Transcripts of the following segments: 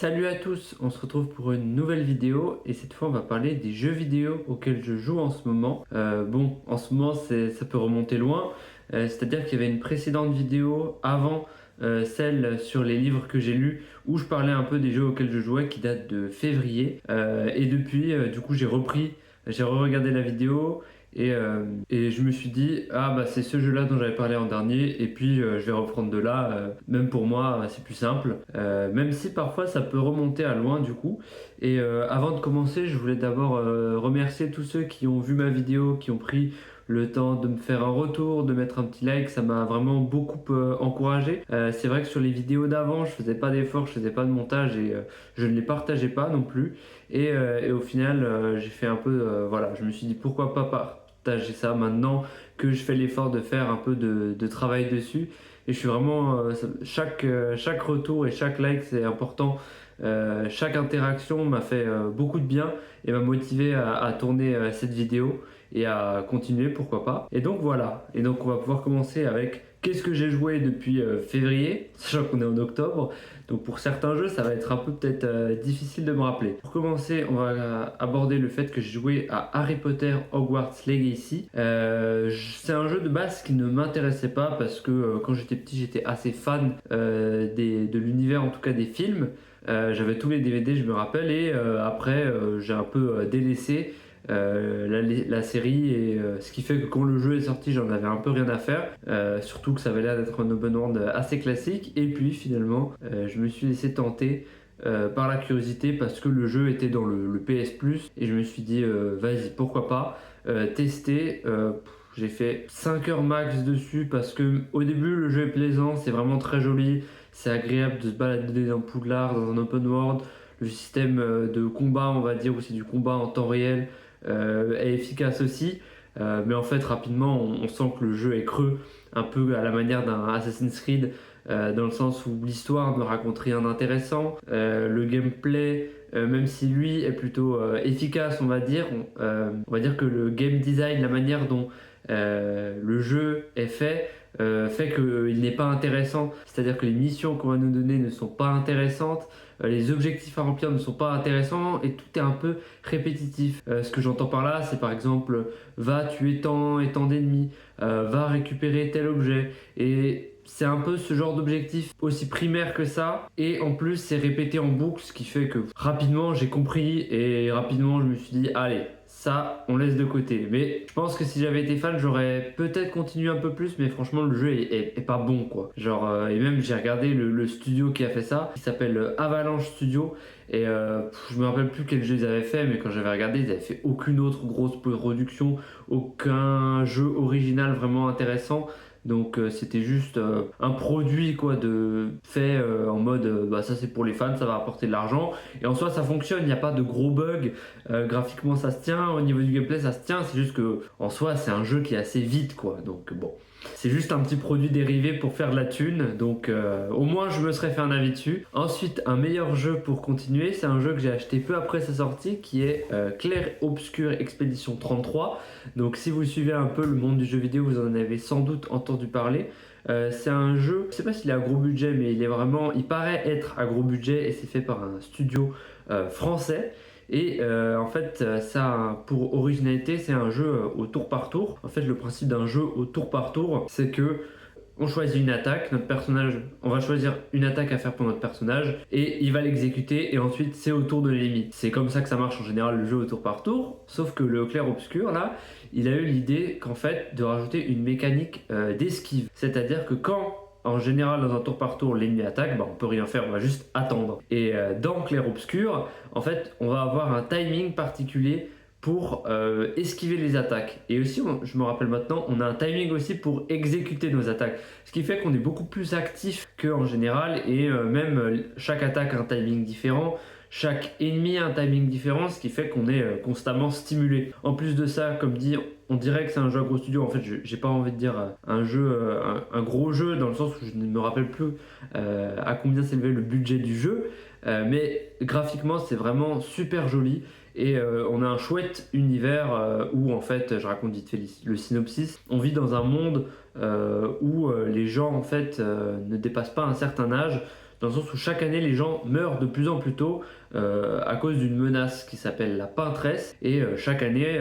Salut à tous, on se retrouve pour une nouvelle vidéo et cette fois on va parler des jeux vidéo auxquels je joue en ce moment. En ce moment ça peut remonter loin, c'est-à-dire qu'il y avait une précédente vidéo avant celle sur les livres que j'ai lus où je parlais un peu des jeux auxquels je jouais qui datent de février. Et depuis du coup j'ai re-regardé la vidéo et je me suis dit, ah bah c'est ce jeu-là dont j'avais parlé en dernier, et puis je vais reprendre de là. Même pour moi, c'est plus simple, même si parfois ça peut remonter à loin du coup. Et avant de commencer, je voulais d'abord remercier tous ceux qui ont vu ma vidéo, qui ont pris le temps de me faire un retour, de mettre un petit like, ça m'a vraiment beaucoup encouragé. C'est vrai que sur les vidéos d'avant, je faisais pas d'efforts, je faisais pas de montage et je ne les partageais pas non plus. Et au final, j'ai fait un peu, voilà, je me suis dit pourquoi pas partager ça maintenant que je fais l'effort de faire un peu de travail dessus. Et je suis vraiment, chaque retour et chaque like c'est important. Chaque interaction m'a fait beaucoup de bien et m'a motivé à tourner cette vidéo et à continuer, pourquoi pas. Et donc voilà, et donc on va pouvoir commencer avec qu'est-ce que j'ai joué depuis février, sachant qu'on est en octobre. Donc pour certains jeux, ça va être un peu peut-être difficile de me rappeler. Pour commencer, on va aborder le fait que j'ai joué à Harry Potter Hogwarts Legacy. C'est un jeu de base qui ne m'intéressait pas parce que quand j'étais petit, j'étais assez fan de l'univers, en tout cas des films. J'avais tous les DVD, je me rappelle, et après j'ai un peu délaissé la série, et ce qui fait que quand le jeu est sorti, j'en avais un peu rien à faire, surtout que ça avait l'air d'être un open world assez classique. Et puis finalement, je me suis laissé tenter par la curiosité parce que le jeu était dans le PS Plus, et je me suis dit vas-y, pourquoi pas tester. J'ai fait 5 heures max dessus parce que au début le jeu est plaisant, c'est vraiment très joli, c'est agréable de se balader dans Poudlard, dans un open world. Le système de combat, on va dire, où c'est du combat en temps réel, est efficace aussi. Mais en fait, rapidement, on sent que le jeu est creux, un peu à la manière d'un Assassin's Creed, dans le sens où l'histoire ne raconte rien d'intéressant. Le gameplay, même si lui est plutôt efficace, on va dire que le game design, la manière dont le jeu est fait qu'il n'est pas intéressant. C'est-à-dire que les missions qu'on va nous donner ne sont pas intéressantes, les objectifs à remplir ne sont pas intéressants, et tout est un peu répétitif. Ce que j'entends par là, c'est par exemple va tuer tant et tant d'ennemis, va récupérer tel objet, et c'est un peu ce genre d'objectif aussi primaire que ça, et en plus c'est répété en boucle, ce qui fait que rapidement j'ai compris et rapidement je me suis dit allez, ça on laisse de côté. Mais je pense que si j'avais été fan, j'aurais peut-être continué un peu plus, mais franchement le jeu est pas bon quoi. Genre et même j'ai regardé le studio qui a fait ça, qui s'appelle Avalanche Studio, et je me rappelle plus quel jeu ils avaient fait, mais quand j'avais regardé, ils avaient fait aucune autre grosse production, aucun jeu original vraiment intéressant. Donc c'était juste un produit quoi, de fait en mode bah ça c'est pour les fans, ça va apporter de l'argent, et en soi ça fonctionne, il n'y a pas de gros bugs. Graphiquement ça se tient, au niveau du gameplay ça se tient, c'est juste que en soi c'est un jeu qui est assez vite quoi, donc bon, c'est juste un petit produit dérivé pour faire de la thune. Donc au moins je me serais fait un avis dessus. Ensuite, un meilleur jeu pour continuer, c'est un jeu que j'ai acheté peu après sa sortie, qui est Clair Obscur Expédition 33. Donc si vous suivez un peu le monde du jeu vidéo, vous en avez sans doute entendu parler. C'est un jeu, je sais pas s'il est à gros budget, mais il paraît être à gros budget, et c'est fait par un studio français. Et en fait, ça, pour originalité, c'est un jeu au tour par tour. En fait, le principe d'un jeu au tour par tour, c'est que on choisit une attaque, notre personnage, on va choisir une attaque à faire pour notre personnage, et il va l'exécuter, et ensuite c'est au tour de l'ennemi. C'est comme ça que ça marche en général, le jeu au tour par tour, sauf que le clair obscur là, il a eu l'idée qu'en fait de rajouter une mécanique d'esquive. C'est-à-dire que quand en général dans un tour par tour l'ennemi attaque, bah, on peut rien faire, on va juste attendre. Et dans clair obscur, en fait on va avoir un timing particulier pour esquiver les attaques. Et aussi, je me rappelle maintenant, on a un timing aussi pour exécuter nos attaques. Ce qui fait qu'on est beaucoup plus actif qu'en général, et même chaque attaque a un timing différent, chaque ennemi a un timing différent, ce qui fait qu'on est constamment stimulé. En plus de ça, comme dit, on dirait que c'est un jeu à gros studio. En fait, j'ai pas envie de dire un jeu, un gros jeu, dans le sens où je ne me rappelle plus à combien s'élevait le budget du jeu. Mais graphiquement, c'est vraiment super joli. Et on a un chouette univers où, en fait, je raconte vite fait le synopsis. On vit dans un monde où les gens, en fait, ne dépassent pas un certain âge, dans le sens où chaque année les gens meurent de plus en plus tôt à cause d'une menace qui s'appelle la painteresse. Et chaque année,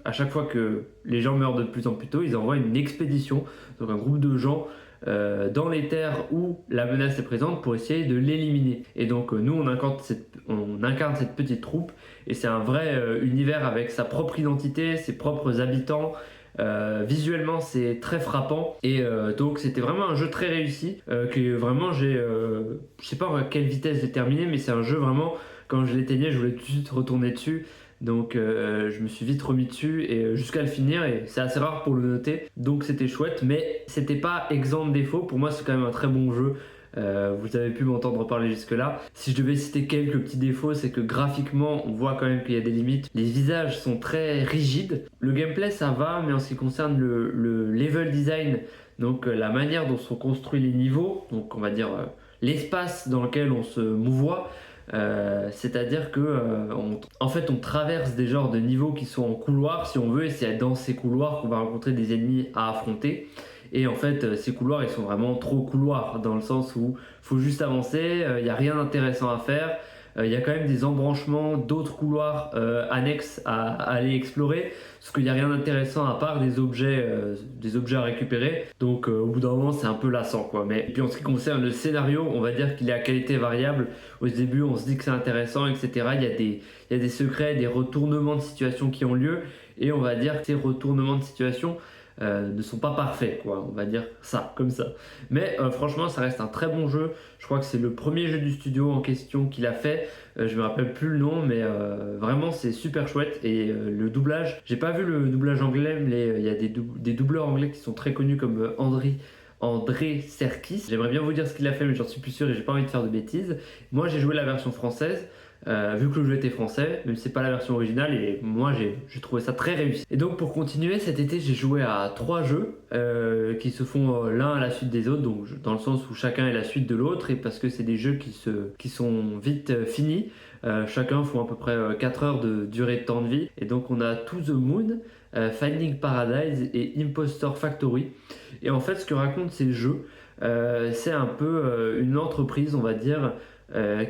à chaque fois que les gens meurent de plus en plus tôt, ils envoient une expédition, donc un groupe de gens dans les terres où la menace est présente pour essayer de l'éliminer. Et donc nous on incarne cette petite troupe, et c'est un vrai univers avec sa propre identité, ses propres habitants. Visuellement c'est très frappant, et donc c'était vraiment un jeu très réussi que vraiment je sais pas à quelle vitesse j'ai terminé, mais c'est un jeu vraiment, quand je l'éteignais je voulais tout de suite retourner dessus. Donc je me suis vite remis dessus et jusqu'à le finir, et c'est assez rare pour le noter, donc c'était chouette, mais c'était pas exempt de défauts. Pour moi c'est quand même un très bon jeu. Vous avez pu m'entendre parler jusque là. Si je devais citer quelques petits défauts, c'est que graphiquement on voit quand même qu'il y a des limites. Les visages sont très rigides, le gameplay ça va, mais en ce qui concerne le level design, donc la manière dont sont construits les niveaux, donc on va dire l'espace dans lequel on se mouvoie, c'est-à-dire que en fait on traverse des genres de niveaux qui sont en couloir si on veut, et c'est dans ces couloirs qu'on va rencontrer des ennemis à affronter. Et en fait ces couloirs ils sont vraiment trop couloirs, dans le sens où faut juste avancer, il n'y a rien d'intéressant à faire. Il y a quand même des embranchements d'autres couloirs annexes à aller explorer, parce qu'il n'y a rien d'intéressant à part des objets à récupérer. Donc au bout d'un moment c'est un peu lassant quoi. Mais et puis en ce qui concerne le scénario, on va dire qu'il est à qualité variable. Au début on se dit que c'est intéressant, etc. Il y a des secrets, des retournements de situation qui ont lieu, et on va dire que ces retournements de situation ne sont pas parfaits quoi, on va dire ça comme ça. Mais franchement ça reste un très bon jeu. Je crois que c'est le premier jeu du studio en question qu'il a fait. Je me rappelle plus le nom, mais vraiment c'est super chouette. Et le doublage, j'ai pas vu le doublage anglais, mais il y a des doubleurs anglais qui sont très connus comme André Serkis. J'aimerais bien vous dire ce qu'il a fait, mais j'en suis plus sûr et j'ai pas envie de faire de bêtises. Moi j'ai joué la version française, vu que le jeu était français, même si c'est pas la version originale, et moi j'ai trouvé ça très réussi. Et donc pour continuer, cet été j'ai joué à 3 jeux qui se font l'un à la suite des autres, donc dans le sens où chacun est la suite de l'autre, et parce que c'est des jeux qui sont vite finis. Chacun font à peu près 4 heures de durée de temps de vie. Et donc on a To the Moon, Finding Paradise et Impostor Factory. Et en fait ce que racontent ces jeux, c'est un peu une entreprise, on va dire,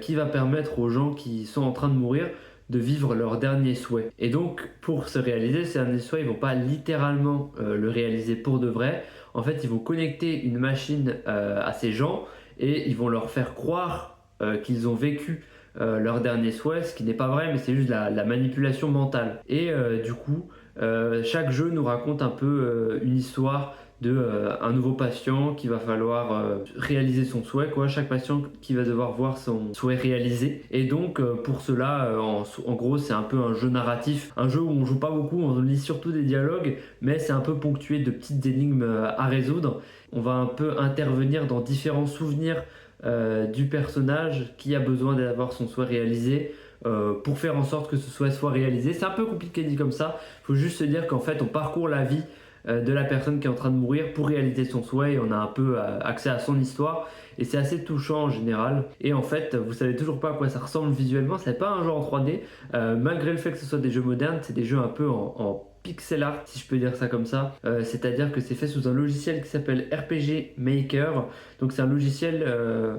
qui va permettre aux gens qui sont en train de mourir de vivre leur dernier souhait. Et donc pour se réaliser ces derniers souhaits, ils vont pas littéralement le réaliser pour de vrai. En fait ils vont connecter une machine à ces gens, et ils vont leur faire croire qu'ils ont vécu leur dernier souhait, ce qui n'est pas vrai, mais c'est juste la manipulation mentale. Et du coup chaque jeu nous raconte un peu une histoire de un nouveau patient qui va falloir réaliser son souhait quoi. Chaque patient qui va devoir voir son souhait réalisé. Et donc pour cela en gros c'est un peu un jeu narratif, un jeu où on joue pas beaucoup, on lit surtout des dialogues, mais c'est un peu ponctué de petites énigmes à résoudre. On va un peu intervenir dans différents souvenirs du personnage qui a besoin d'avoir son souhait réalisé, pour faire en sorte que ce souhait soit réalisé. C'est un peu compliqué dit comme ça, il faut juste se dire qu'en fait on parcourt la vie de la personne qui est en train de mourir pour réaliser son souhait, et on a un peu accès à son histoire, et c'est assez touchant en général. Et en fait vous savez toujours pas à quoi ça ressemble visuellement, c'est pas un jeu en 3D, malgré le fait que ce soit des jeux modernes, c'est des jeux un peu en pixel art si je peux dire ça comme ça, c'est-à-dire que c'est fait sous un logiciel qui s'appelle RPG Maker. Donc c'est un logiciel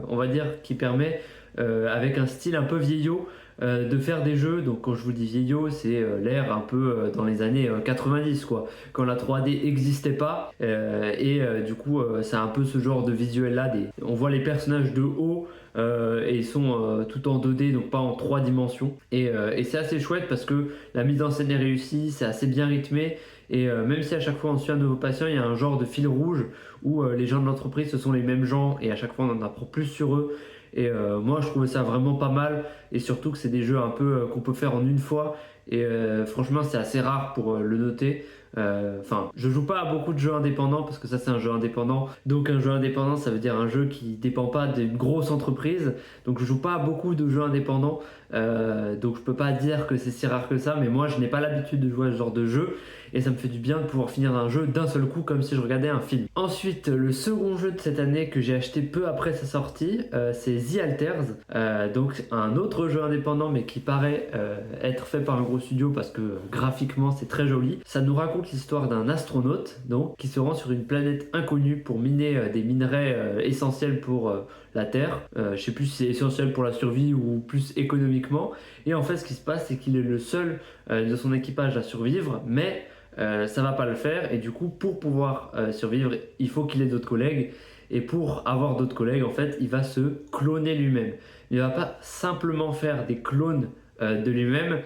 on va dire qui permet avec un style un peu vieillot de faire des jeux. Donc quand je vous dis vieillot, c'est l'ère un peu dans les années 90 quoi, quand la 3D n'existait pas, et du coup c'est un peu ce genre de visuel là, on voit les personnages de haut, et ils sont tout en 2D, donc pas en 3 dimensions, et c'est assez chouette parce que la mise en scène est réussie, c'est assez bien rythmé. Et même si à chaque fois on suit un nouveau patient, il y a un genre de fil rouge où les gens de l'entreprise ce sont les mêmes gens, et à chaque fois on en apprend plus sur eux. Et moi je trouvais ça vraiment pas mal, et surtout que c'est des jeux un peu qu'on peut faire en une fois, et franchement c'est assez rare pour le noter. Enfin, je joue pas à beaucoup de jeux indépendants parce que ça c'est un jeu indépendant, donc un jeu indépendant ça veut dire un jeu qui dépend pas d'une grosse entreprise, donc je joue pas à beaucoup de jeux indépendants, donc je peux pas dire que c'est si rare que ça, mais moi je n'ai pas l'habitude de jouer à ce genre de jeu, et ça me fait du bien de pouvoir finir un jeu d'un seul coup comme si je regardais un film. Ensuite, le second jeu de cette année que j'ai acheté peu après sa sortie, c'est The Alters, donc un autre jeu indépendant mais qui paraît être fait par un gros studio parce que graphiquement c'est très joli. Ça nous raconte raconte l'histoire d'un astronaute donc, qui se rend sur une planète inconnue pour miner des minerais essentiels pour la Terre. Je sais plus si c'est essentiel pour la survie ou plus économiquement. Et en fait, ce qui se passe, c'est qu'il est le seul de son équipage à survivre, mais ça va pas le faire. Et du coup, pour pouvoir survivre, il faut qu'il ait d'autres collègues. Et pour avoir d'autres collègues, en fait, il va se cloner lui-même. Il va pas simplement faire des clones de lui-même.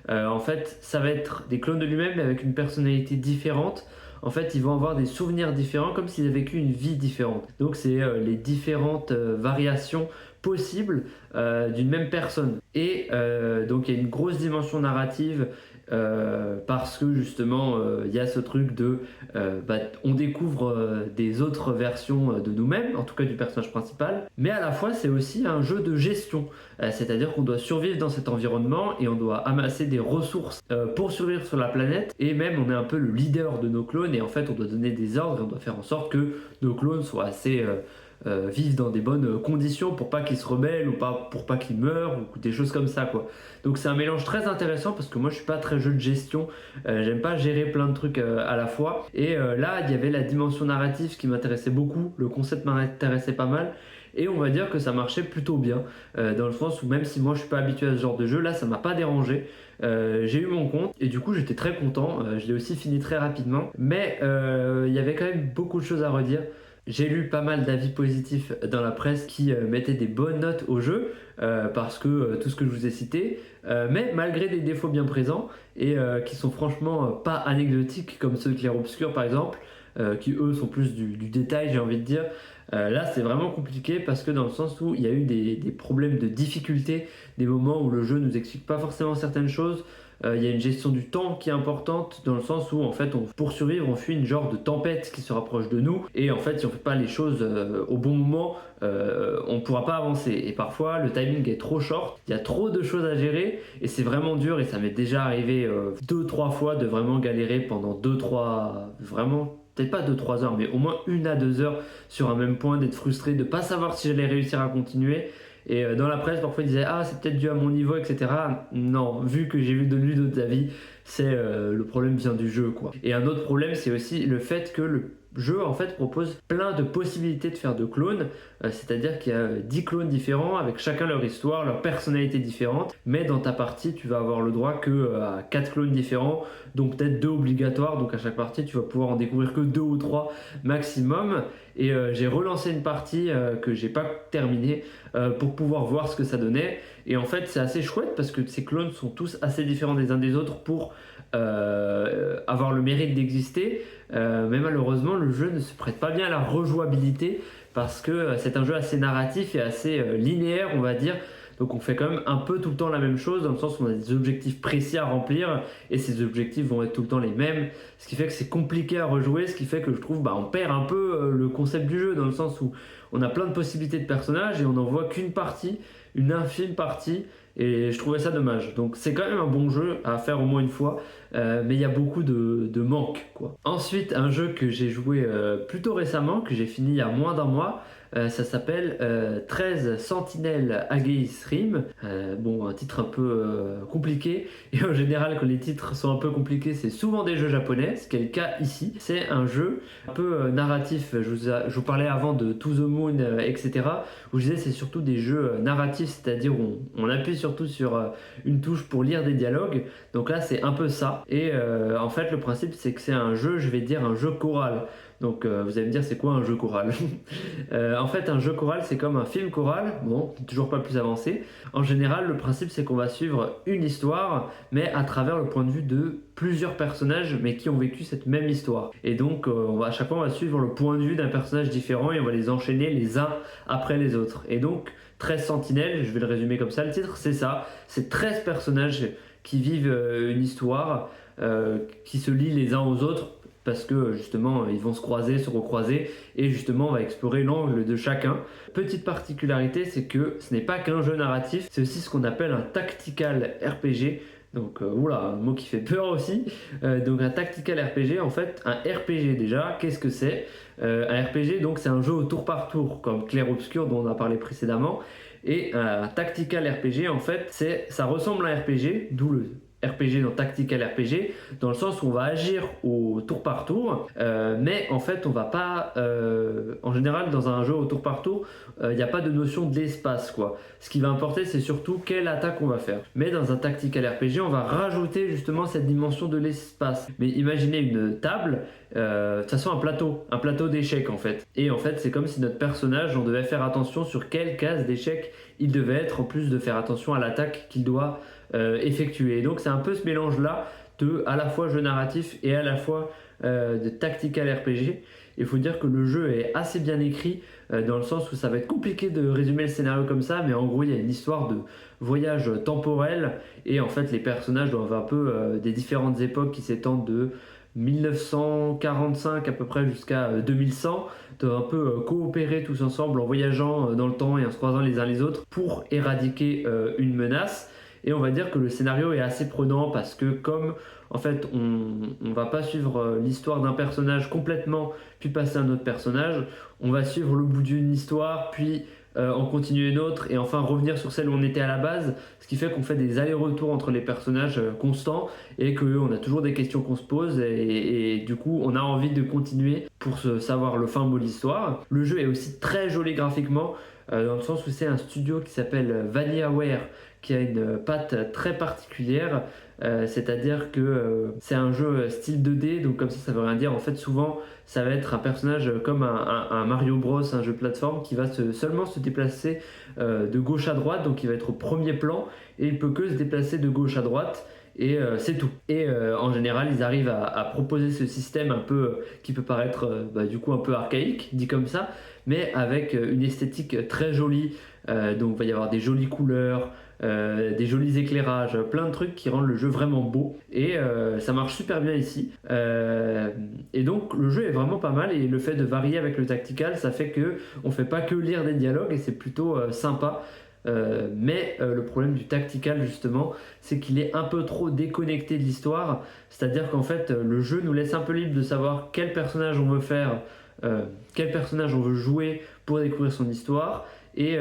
En fait, ça va être des clones de lui-même, mais avec une personnalité différente. En fait, ils vont avoir des souvenirs différents, comme s'ils avaient vécu une vie différente. Donc, c'est les différentes variations possibles d'une même personne. Et donc, il y a une grosse dimension narrative parce que justement il y a ce truc de on découvre des autres versions de nous-mêmes, en tout cas du personnage principal, mais à la fois c'est aussi un jeu de gestion, c'est-à-dire qu'on doit survivre dans cet environnement et on doit amasser des ressources pour survivre sur la planète, et même on est un peu le leader de nos clones et en fait on doit donner des ordres et on doit faire en sorte que nos clones soient assez vivent dans des bonnes conditions pour pas qu'ils se rebellent ou pas, pour pas qu'ils meurent ou des choses comme ça quoi. Donc c'est un mélange très intéressant parce que moi je suis pas très jeu de gestion, j'aime pas gérer plein de trucs à la fois, et là il y avait la dimension narrative qui m'intéressait beaucoup, le concept m'intéressait pas mal, et on va dire que ça marchait plutôt bien dans le sens où même si moi je suis pas habitué à ce genre de jeu, là ça m'a pas dérangé. J'ai eu mon compte et du coup j'étais très content, je l'ai aussi fini très rapidement, mais il y avait quand même beaucoup de choses à redire. J'ai lu pas mal d'avis positifs dans la presse qui mettaient des bonnes notes au jeu parce que tout ce que je vous ai cité, mais malgré des défauts bien présents et qui sont franchement pas anecdotiques comme ceux de Clair Obscur par exemple, qui eux sont plus du détail, j'ai envie de dire. Là c'est vraiment compliqué parce que dans le sens où il y a eu des problèmes de difficulté, des moments où le jeu nous explique pas forcément certaines choses. Il y a une gestion du temps qui est importante dans le sens où en fait pour survivre on fuit une genre de tempête qui se rapproche de nous, et en fait si on fait pas les choses au bon moment on pourra pas avancer, et parfois le timing est trop short, il y a trop de choses à gérer et c'est vraiment dur, et ça m'est déjà arrivé 2-3 fois de vraiment galérer pendant 2-3, vraiment peut-être pas 2-3 heures mais au moins 1 à 2 heures sur un même point, d'être frustré, de pas savoir si j'allais réussir à continuer. Et dans la presse, parfois ils disaient ah c'est peut-être dû à mon niveau, etc. Non, vu que j'ai lu d'autres avis, c'est le problème vient du jeu quoi. Et un autre problème, c'est aussi le fait que le jeu en fait propose plein de possibilités de faire de clones, c'est-à-dire qu'il y a 10 clones différents avec chacun leur histoire, leur personnalité différente, mais dans ta partie tu vas avoir le droit que à 4 clones différents, donc peut-être 2 obligatoires, donc à chaque partie tu vas pouvoir en découvrir que 2 ou 3 maximum. Et j'ai relancé une partie que j'ai pas terminée pour pouvoir voir ce que ça donnait, et en fait c'est assez chouette parce que ces clones sont tous assez différents des uns des autres pour avoir le mérite d'exister, mais malheureusement le jeu ne se prête pas bien à la rejouabilité parce que c'est un jeu assez narratif et assez linéaire on va dire. Donc on fait quand même un peu tout le temps la même chose, dans le sens où on a des objectifs précis à remplir et ces objectifs vont être tout le temps les mêmes, ce qui fait que c'est compliqué à rejouer, ce qui fait que je trouve on perd un peu le concept du jeu, dans le sens où on a plein de possibilités de personnages et on n'en voit qu'une partie, une infime partie, et je trouvais ça dommage. Donc c'est quand même un bon jeu à faire au moins une fois, mais il y a beaucoup de manques quoi. Ensuite, un jeu que j'ai joué plutôt récemment, que j'ai fini il y a moins d'un mois, ça s'appelle 13 Sentinelles Aegis Rim. Bon, un titre un peu compliqué, et en général quand les titres sont un peu compliqués c'est souvent des jeux japonais, ce qui est le cas ici. C'est un jeu un peu narratif, je vous parlais avant de To the Moon, etc. Où je disais c'est surtout des jeux narratifs, c'est-à-dire où on appuie surtout sur une touche pour lire des dialogues. Donc là c'est un peu ça, et en fait le principe c'est que c'est un jeu, je vais dire un jeu choral. Donc vous allez me dire c'est quoi un jeu choral. En fait un jeu choral c'est comme un film choral, bon toujours pas plus avancé. En général le principe c'est qu'on va suivre une histoire mais à travers le point de vue de plusieurs personnages mais qui ont vécu cette même histoire. Et donc à chaque fois on va suivre le point de vue d'un personnage différent et on va les enchaîner les uns après les autres. Et donc 13 sentinelles, je vais le résumer comme ça, le titre c'est ça, c'est 13 personnages qui vivent une histoire qui se lient les uns aux autres parce que justement ils vont se croiser, se recroiser, et justement on va explorer l'angle de chacun. Petite particularité, c'est que ce n'est pas qu'un jeu narratif, c'est aussi ce qu'on appelle un tactical RPG. Donc oula, un mot qui fait peur aussi. Donc un tactical RPG, en fait un RPG déjà, qu'est-ce que c'est? Un RPG donc c'est un jeu au tour par tour comme Clair Obscur dont on a parlé précédemment. Et un tactical RPG en fait ça ressemble à un RPG, d'où RPG, dans Tactical RPG, dans le sens où on va agir au tour par tour, mais en fait on va pas, en général dans un jeu au tour par tour, il n'y a pas de notion de l'espace quoi. Ce qui va importer c'est surtout quelle attaque on va faire. Mais dans un Tactical RPG on va rajouter justement cette dimension de l'espace. Mais imaginez une table, de toute façon un plateau d'échecs en fait. Et en fait c'est comme si notre personnage, on devait faire attention sur quelle case d'échecs il devait être, en plus de faire attention à l'attaque qu'il doit effectuer. Et donc c'est un peu ce mélange là de à la fois jeu narratif et à la fois de tactical RPG. Il faut dire que le jeu est assez bien écrit, dans le sens où ça va être compliqué de résumer le scénario comme ça, mais en gros il y a une histoire de voyage temporel et en fait les personnages doivent un peu des différentes époques qui s'étendent de 1945 à peu près jusqu'à 2100, doivent un peu coopérer tous ensemble en voyageant dans le temps et en se croisant les uns les autres pour éradiquer une menace. Et on va dire que le scénario est assez prenant parce que comme en fait on va pas suivre l'histoire d'un personnage complètement puis passer à un autre personnage, on va suivre le bout d'une histoire puis en continuer une autre et enfin revenir sur celle où on était à la base, ce qui fait qu'on fait des allers-retours entre les personnages constants et qu'on a toujours des questions qu'on se pose et du coup on a envie de continuer pour savoir le fin mot de l'histoire. Le jeu est aussi très joli graphiquement, dans le sens où c'est un studio qui s'appelle VanillaWare qui a une patte très particulière, c'est-à-dire que c'est un jeu style 2D, donc comme ça veut rien dire. En fait souvent ça va être un personnage comme un Mario Bros, un jeu de plateforme qui va seulement se déplacer de gauche à droite, donc il va être au premier plan et il peut que se déplacer de gauche à droite et c'est tout. Et en général ils arrivent à proposer ce système un peu qui peut paraître du coup un peu archaïque dit comme ça, mais avec une esthétique très jolie, donc il va y avoir des jolies couleurs, des jolis éclairages, plein de trucs qui rendent le jeu vraiment beau et ça marche super bien ici, et donc le jeu est vraiment pas mal et le fait de varier avec le tactical ça fait que on fait pas que lire des dialogues et c'est plutôt sympa. Mais le problème du tactical justement c'est qu'il est un peu trop déconnecté de l'histoire, c'est à dire qu'en fait le jeu nous laisse un peu libre de savoir quel personnage on veut faire, quel personnage on veut jouer pour découvrir son histoire et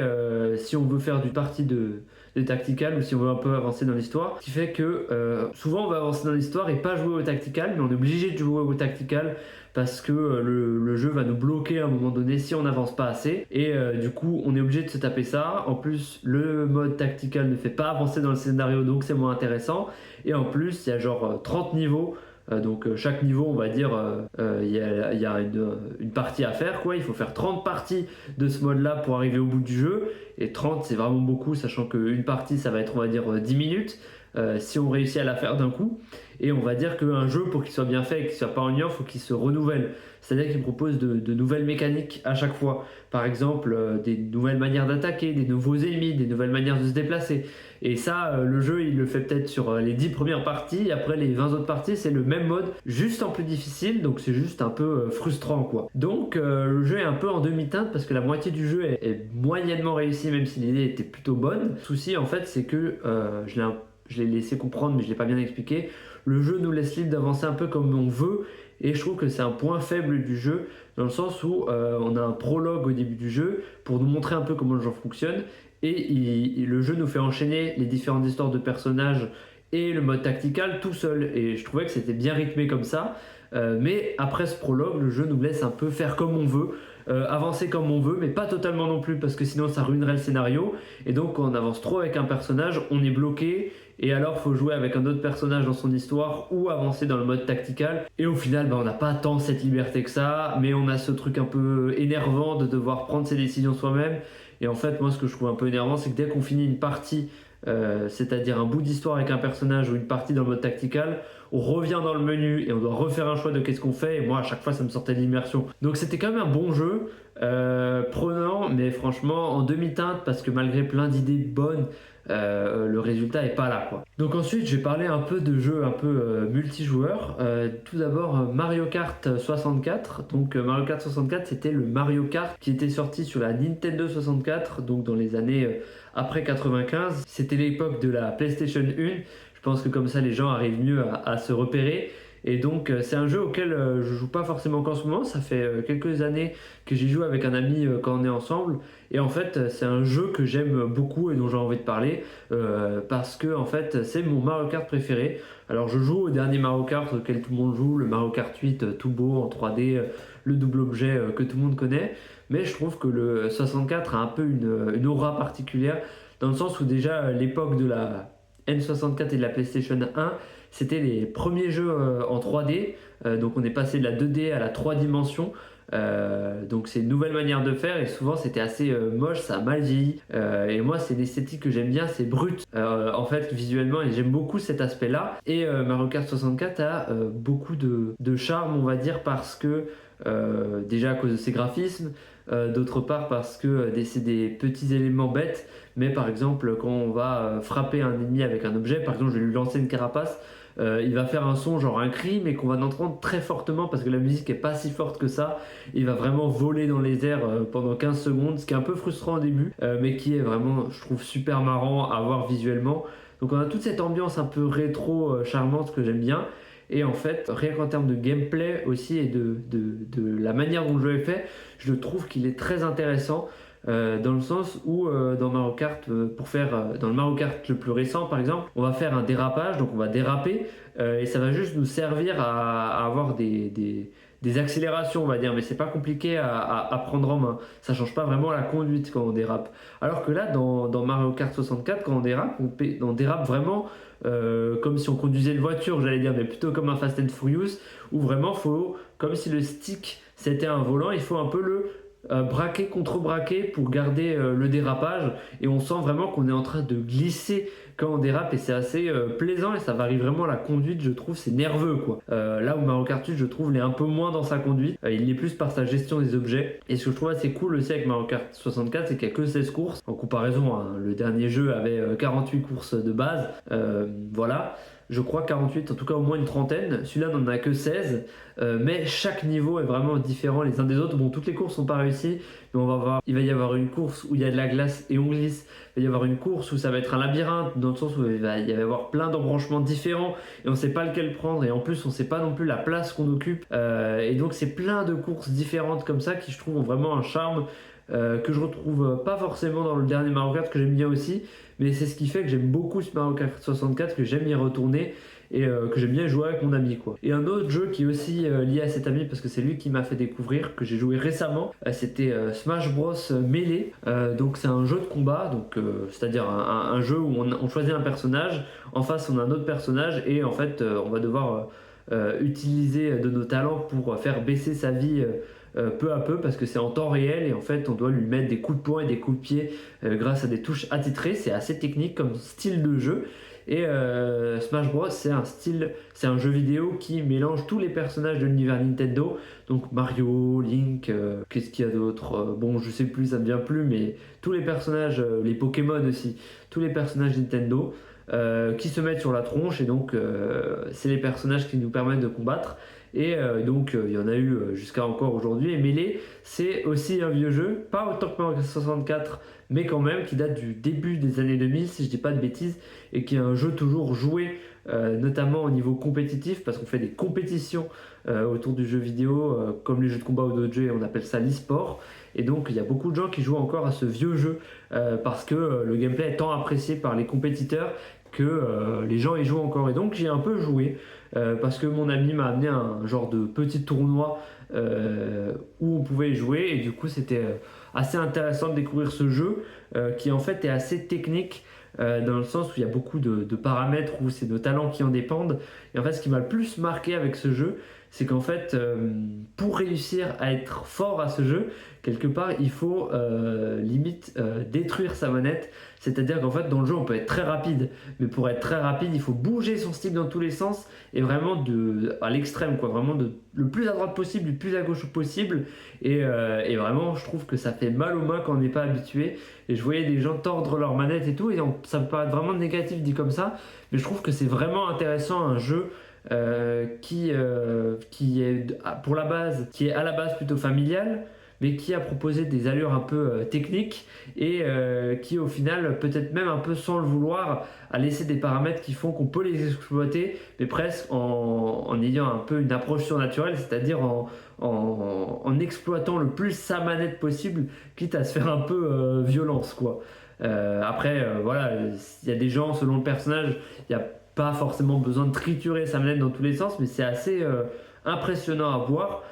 si on veut faire du parti de tactical ou si on veut un peu avancer dans l'histoire, ce qui fait que souvent on va avancer dans l'histoire et pas jouer au tactical, mais on est obligé de jouer au tactical parce que le jeu va nous bloquer à un moment donné si on n'avance pas assez et du coup on est obligé de se taper ça. En plus le mode tactical ne fait pas avancer dans le scénario donc c'est moins intéressant et en plus il y a genre 30 niveaux. Donc chaque niveau on va dire il y a une partie à faire quoi. Il faut faire 30 parties de ce mode là pour arriver au bout du jeu et 30 c'est vraiment beaucoup sachant qu'une partie ça va être on va dire 10 minutes si on réussit à la faire d'un coup. Et on va dire qu'un jeu pour qu'il soit bien fait et qu'il soit pas ennuyant il faut qu'il se renouvelle, c'est à dire qu'il propose de nouvelles mécaniques à chaque fois, par exemple des nouvelles manières d'attaquer, des nouveaux ennemis, des nouvelles manières de se déplacer. Et ça, le jeu, il le fait peut-être sur les 10 premières parties. Et après, les 20 autres parties, c'est le même mode, juste en plus difficile. Donc, c'est juste un peu frustrant, quoi. Donc, le jeu est un peu en demi-teinte parce que la moitié du jeu est moyennement réussi, même si l'idée était plutôt bonne. Le souci, en fait, c'est que je l'ai laissé comprendre, mais je l'ai pas bien expliqué. Le jeu nous laisse libre d'avancer un peu comme on veut. Et je trouve que c'est un point faible du jeu, dans le sens où on a un prologue au début du jeu pour nous montrer un peu comment le jeu fonctionne. Et le jeu nous fait enchaîner les différentes histoires de personnages et le mode tactical tout seul. Et je trouvais que c'était bien rythmé comme ça. Mais après ce prologue, le jeu nous laisse un peu faire comme on veut, avancer comme on veut, mais pas totalement non plus, parce que sinon ça ruinerait le scénario. Et donc quand on avance trop avec un personnage, on est bloqué. Et alors faut jouer avec un autre personnage dans son histoire ou avancer dans le mode tactical. Et au final, on n'a pas tant cette liberté que ça, mais on a ce truc un peu énervant de devoir prendre ses décisions soi-même. Et en fait, moi, ce que je trouve un peu énervant, c'est que dès qu'on finit une partie, c'est-à-dire un bout d'histoire avec un personnage ou une partie dans le mode tactical, on revient dans le menu et on doit refaire un choix de qu'est-ce qu'on fait. Et moi, à chaque fois, ça me sortait de l'immersion. Donc, c'était quand même un bon jeu, prenant, mais franchement, en demi-teinte, parce que malgré plein d'idées bonnes, le résultat est pas là, quoi. Donc ensuite je vais parler un peu de jeux un peu multijoueurs. Tout d'abord Mario Kart 64. Donc Mario Kart 64 c'était le Mario Kart qui était sorti sur la Nintendo 64, donc dans les années après 95. C'était l'époque de la PlayStation 1. Je pense que comme ça les gens arrivent mieux à se repérer. Et donc c'est un jeu auquel je joue pas forcément qu'en ce moment, ça fait quelques années que j'y joue avec un ami quand on est ensemble. Et en fait c'est un jeu que j'aime beaucoup et dont j'ai envie de parler parce que en fait c'est mon Mario Kart préféré. Alors je joue au dernier Mario Kart auquel tout le monde joue, le Mario Kart 8 tout beau en 3D, le double objet que tout le monde connaît. Mais je trouve que le 64 a un peu une aura particulière dans le sens où déjà l'époque de la N64 et de la PlayStation 1, c'était les premiers jeux en 3D. Donc on est passé de la 2D à la 3 dimensions. Donc c'est une nouvelle manière de faire et souvent c'était assez moche, ça a mal vieilli. Et moi c'est l'esthétique que j'aime bien, c'est brut en fait visuellement et j'aime beaucoup cet aspect là. Et Mario Kart 64 a beaucoup de charme on va dire parce que déjà à cause de ses graphismes, d'autre part parce que c'est des petits éléments bêtes, mais par exemple quand on va frapper un ennemi avec un objet, par exemple je vais lui lancer une carapace, il va faire un son genre un cri mais qu'on va entendre très fortement parce que la musique est pas si forte que ça. Il va vraiment voler dans les airs pendant 15 secondes, ce qui est un peu frustrant au début mais qui est vraiment je trouve super marrant à voir visuellement. Donc on a toute cette ambiance un peu rétro charmante que j'aime bien. Et en fait, rien qu'en termes de gameplay aussi et de la manière dont le jeu est fait, je trouve qu'il est très intéressant dans le sens où dans Mario Kart, dans le Mario Kart le plus récent par exemple, on va faire un dérapage, donc on va déraper et ça va juste nous servir à avoir des accélérations on va dire, mais c'est pas compliqué à prendre en main. Ça change pas vraiment la conduite quand on dérape. Alors que là, dans Mario Kart 64, quand on dérape vraiment comme si on conduisait une voiture, j'allais dire, mais plutôt comme un Fast and Furious, où vraiment faut, comme si le stick c'était un volant, il faut un peu le braquer, contre-braquer pour garder le dérapage et on sent vraiment qu'on est en train de glisser quand on dérape et c'est assez plaisant et ça varie vraiment la conduite je trouve, c'est nerveux quoi. Là où Mario Kart 8 je trouve l'est un peu moins dans sa conduite, il l'est plus par sa gestion des objets et ce que je trouve assez cool aussi avec Mario Kart 64 c'est qu'il n'y a que 16 courses en comparaison hein, le dernier jeu avait 48 courses de base, voilà. Je crois 48, en tout cas au moins une trentaine. Celui-là n'en a que 16, mais chaque niveau est vraiment différent les uns des autres. Bon, toutes les courses sont pas réussies, mais on va voir. Il va y avoir une course où il y a de la glace et on glisse. Il va y avoir une course où ça va être un labyrinthe, dans le sens où il va y avoir plein d'embranchements différents et on sait pas lequel prendre. Et en plus, on sait pas non plus la place qu'on occupe. Et donc, c'est plein de courses différentes comme ça qui, je trouve, ont vraiment un charme. Que je retrouve pas forcément dans le dernier Mario Kart que j'aime bien aussi, mais c'est ce qui fait que j'aime beaucoup ce Mario Kart 64, que j'aime y retourner et que j'aime bien jouer avec mon ami quoi. Et un autre jeu qui est aussi lié à cet ami parce que c'est lui qui m'a fait découvrir, que j'ai joué récemment, c'était Smash Bros Melee. Donc c'est un jeu de combat, donc c'est-à-dire un jeu où on choisit un personnage, en face on a un autre personnage et en fait on va devoir utiliser de nos talents pour faire baisser sa vie peu à peu parce que c'est en temps réel et en fait on doit lui mettre des coups de poing et des coups de pied grâce à des touches attitrées. C'est assez technique comme style de jeu et Smash Bros c'est un jeu vidéo qui mélange tous les personnages de l'univers Nintendo, donc Mario, Link, qu'est-ce qu'il y a d'autre, bon je sais plus, ça me vient plus, mais tous les personnages, les Pokémon aussi, tous les personnages Nintendo qui se mettent sur la tronche et donc c'est les personnages qui nous permettent de combattre. Et donc il y en a eu jusqu'à encore aujourd'hui. Et Melee c'est aussi un vieux jeu, pas autant que Mario 64 mais quand même qui date du début des années 2000 si je dis pas de bêtises, et qui est un jeu toujours joué notamment au niveau compétitif parce qu'on fait des compétitions autour du jeu vidéo comme les jeux de combat ou d'autres jeux, et on appelle ça l'e-sport. Et donc il y a beaucoup de gens qui jouent encore à ce vieux jeu parce que le gameplay est tant apprécié par les compétiteurs que les gens y jouent encore. Et donc j'ai un peu joué parce que mon ami m'a amené un genre de petit tournoi où on pouvait y jouer et du coup c'était assez intéressant de découvrir ce jeu qui en fait est assez technique dans le sens où il y a beaucoup de paramètres où c'est nos talents qui en dépendent. Et en fait ce qui m'a le plus marqué avec ce jeu c'est qu'en fait pour réussir à être fort à ce jeu, quelque part il faut limite détruire sa manette. C'est-à-dire qu'en fait dans le jeu on peut être très rapide, mais pour être très rapide il faut bouger son stick dans tous les sens et vraiment à l'extrême quoi, vraiment le plus à droite possible, le plus à gauche possible et vraiment je trouve que ça fait mal aux mains quand on n'est pas habitué. Et je voyais des gens tordre leur manette et tout et ça me paraît vraiment négatif dit comme ça, mais je trouve que c'est vraiment intéressant un jeu qui est pour la base, qui est à la base plutôt familial, mais qui a proposé des allures un peu techniques et qui au final, peut-être même un peu sans le vouloir, a laissé des paramètres qui font qu'on peut les exploiter, mais presque en ayant un peu une approche surnaturelle, c'est-à-dire en exploitant le plus sa manette possible, quitte à se faire un peu violence, quoi. Après, voilà, il y a des gens, selon le personnage, il n'y a pas forcément besoin de triturer sa manette dans tous les sens, mais c'est assez impressionnant à voir.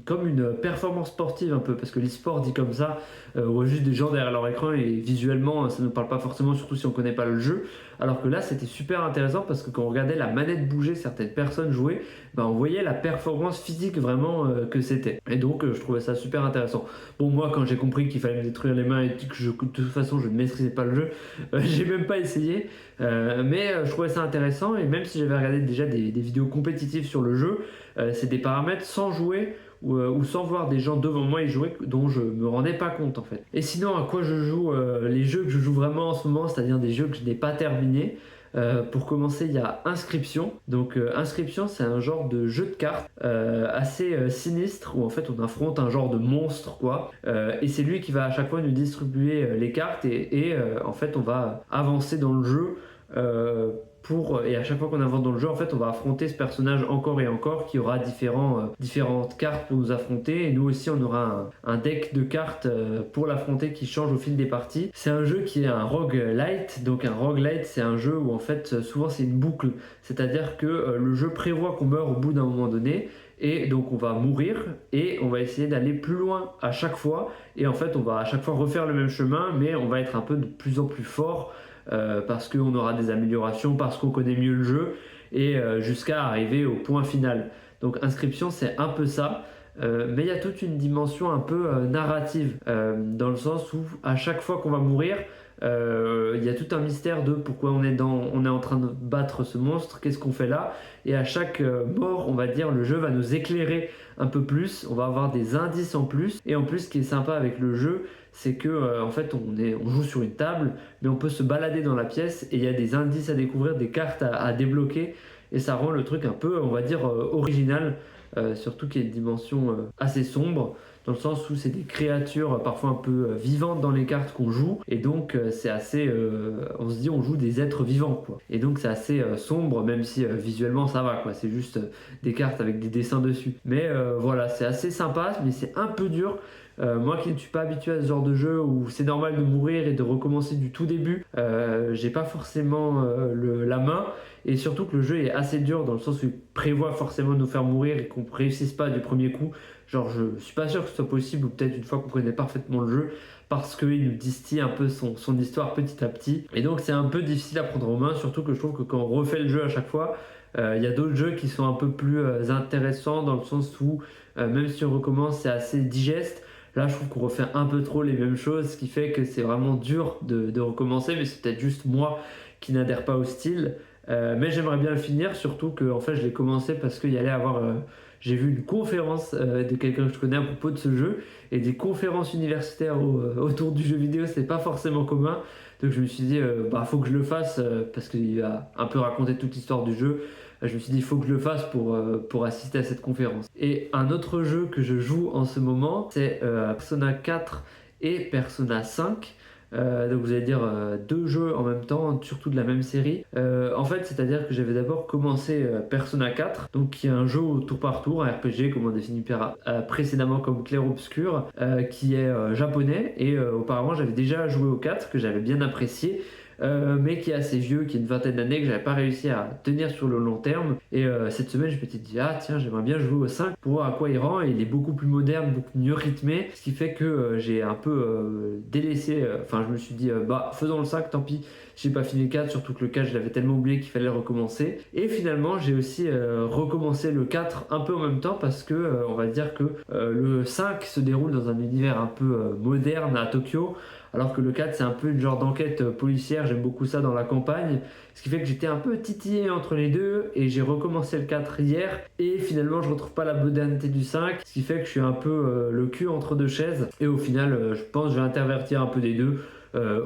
Comme une performance sportive un peu, parce que l'e-sport dit comme ça, on voit juste des gens derrière leur écran et visuellement ça ne nous parle pas forcément, surtout si on ne connaît pas le jeu, alors que là c'était super intéressant parce que quand on regardait la manette bouger, certaines personnes jouer, on voyait la performance physique vraiment que c'était, et donc je trouvais ça super intéressant. Bon, moi quand j'ai compris qu'il fallait me détruire les mains et que de toute façon je ne maîtrisais pas le jeu, j'ai même pas essayé, mais je trouvais ça intéressant, et même si j'avais regardé déjà des vidéos compétitives sur le jeu, c'est des paramètres sans jouer ou sans voir des gens devant moi y jouer dont je me rendais pas compte en fait. Et sinon, à quoi je joue, les jeux que je joue vraiment en ce moment, c'est-à-dire des jeux que je n'ai pas terminés. Pour commencer, il y a Inscription. Donc Inscription, c'est un genre de jeu de cartes assez sinistre où en fait on affronte un genre de monstre, quoi. Et c'est lui qui va à chaque fois nous distribuer les cartes, et en fait on va avancer dans le jeu. Et à chaque fois qu'on avance dans le jeu, en fait, on va affronter ce personnage encore et encore, qui aura différentes cartes pour nous affronter, et nous aussi on aura un deck de cartes pour l'affronter qui change au fil des parties. C'est un jeu qui est un roguelite. Donc un roguelite, c'est un jeu où en fait souvent c'est une boucle, c'est-à-dire que le jeu prévoit qu'on meurt au bout d'un moment donné, et donc on va mourir et on va essayer d'aller plus loin à chaque fois, et en fait on va à chaque fois refaire le même chemin, mais on va être un peu de plus en plus fort parce qu'on aura des améliorations, parce qu'on connaît mieux le jeu, et jusqu'à arriver au point final. Donc Inscription, c'est un peu ça. Mais il y a toute une dimension un peu narrative, dans le sens où à chaque fois qu'on va mourir, il y a tout un mystère de pourquoi on est en train de battre ce monstre, qu'est-ce qu'on fait là, et à chaque mort, on va dire, le jeu va nous éclairer un peu plus, on va avoir des indices en plus, et en plus ce qui est sympa avec le jeu, c'est que en fait on joue sur une table, mais on peut se balader dans la pièce et il y a des indices à découvrir, des cartes à débloquer, et ça rend le truc un peu, on va dire, original, surtout qu'il y a une dimension assez sombre, dans le sens où c'est des créatures parfois un peu vivantes dans les cartes qu'on joue, et donc c'est assez, on se dit on joue des êtres vivants, quoi. Et donc c'est assez sombre, même si visuellement ça va, quoi. C'est juste des cartes avec des dessins dessus. Mais voilà, c'est assez sympa, mais c'est un peu dur. Moi qui ne suis pas habitué à ce genre de jeu où c'est normal de mourir et de recommencer du tout début, j'ai pas forcément la main, et surtout que le jeu est assez dur dans le sens où il prévoit forcément de nous faire mourir et qu'on réussisse pas du premier coup. Genre je suis pas sûr que ce soit possible, ou peut-être une fois qu'on connaît parfaitement le jeu, parce qu'il nous distille un peu son histoire petit à petit, et donc c'est un peu difficile à prendre en main, surtout que je trouve que quand on refait le jeu à chaque fois, il y a d'autres jeux qui sont un peu plus intéressants, dans le sens où même si on recommence c'est assez digeste. Là, je trouve qu'on refait un peu trop les mêmes choses, ce qui fait que c'est vraiment dur de recommencer, mais c'est peut-être juste moi qui n'adhère pas au style. Mais j'aimerais bien le finir, surtout que en fait, je l'ai commencé parce qu'il y allait avoir... j'ai vu une conférence de quelqu'un que je connais à propos de ce jeu, et des conférences universitaires autour du jeu vidéo, c'est pas forcément commun. Donc je me suis dit, faut que je le fasse parce qu'il va un peu raconter toute l'histoire du jeu. Je me suis dit, il faut que je le fasse pour assister à cette conférence. Et un autre jeu que je joue en ce moment, c'est Persona 4 et Persona 5. Donc vous allez dire deux jeux en même temps, surtout de la même série. En fait, c'est-à-dire que j'avais d'abord commencé Persona 4, donc qui est un jeu au tour par tour, un RPG, comme on définit précédemment comme clair-obscur, qui est japonais, et auparavant j'avais déjà joué au 4, que j'avais bien apprécié. Mais qui est assez vieux, qui a une vingtaine d'années, que j'avais pas réussi à tenir sur le long terme. Et cette semaine, je m'étais dit, ah tiens, j'aimerais bien jouer au 5 pour voir à quoi il rend. Et il est beaucoup plus moderne, beaucoup mieux rythmé, ce qui fait que j'ai un peu délaissé. Enfin, je me suis dit, faisons le 5, tant pis. J'ai pas fini le 4, surtout que le 4, je l'avais tellement oublié qu'il fallait le recommencer. Et finalement, j'ai aussi recommencé le 4 un peu en même temps, parce que on va dire que le 5 se déroule dans un univers un peu moderne à Tokyo, alors que le 4 c'est un peu une genre d'enquête policière. J'aime beaucoup ça dans la campagne, ce qui fait que j'étais un peu titillé entre les deux, et j'ai recommencé le 4 hier, et finalement je retrouve pas la modernité du 5, ce qui fait que je suis un peu le cul entre deux chaises, et au final je pense que je vais intervertir un peu des deux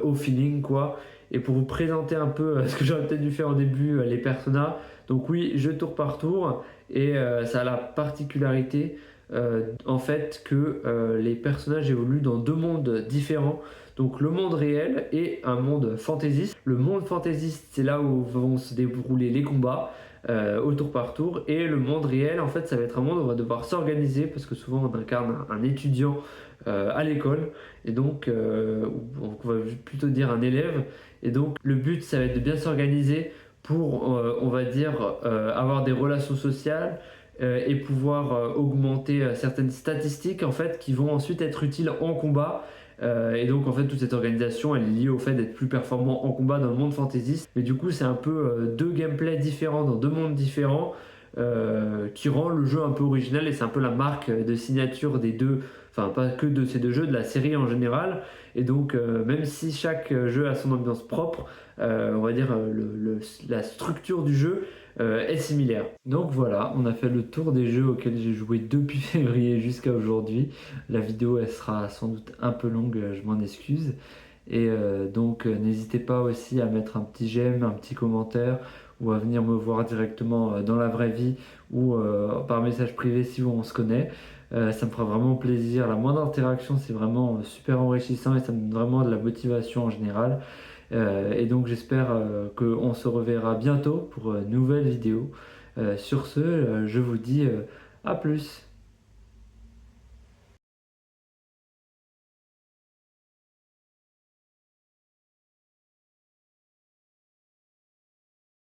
au feeling, quoi. Et pour vous présenter un peu ce que j'aurais peut-être dû faire au début, les personas, donc oui, jeu tour par tour, et ça a la particularité en fait que les personnages évoluent dans deux mondes différents. Donc le monde réel et un monde fantaisiste. Le monde fantaisiste, c'est là où vont se dérouler les combats au tour par tour. Et le monde réel, en fait, ça va être un monde où on va devoir s'organiser parce que souvent on incarne un étudiant à l'école. Et donc, on va plutôt dire un élève. Et donc le but, ça va être de bien s'organiser pour, on va dire, avoir des relations sociales et pouvoir augmenter certaines statistiques en fait qui vont ensuite être utiles en combat. Et donc en fait toute cette organisation elle est liée au fait d'être plus performant en combat dans le monde fantaisiste. Mais du coup c'est un peu deux gameplays différents dans deux mondes différents qui rend le jeu un peu original et c'est un peu la marque de signature des deux, enfin pas que de ces deux jeux, de la série en général. Et donc même si chaque jeu a son ambiance propre, on va dire la structure du jeu est similaire. Donc voilà, on a fait le tour des jeux auxquels j'ai joué depuis février jusqu'à aujourd'hui. La vidéo elle sera sans doute un peu longue, je m'en excuse. Et donc n'hésitez pas aussi à mettre un petit j'aime, un petit commentaire ou à venir me voir directement dans la vraie vie ou par message privé si on se connaît. Ça me fera vraiment plaisir. La moindre interaction, c'est vraiment super enrichissant et ça me donne vraiment de la motivation en général. Et donc j'espère qu'on se reverra bientôt pour une nouvelle vidéo. Sur ce, je vous dis à plus.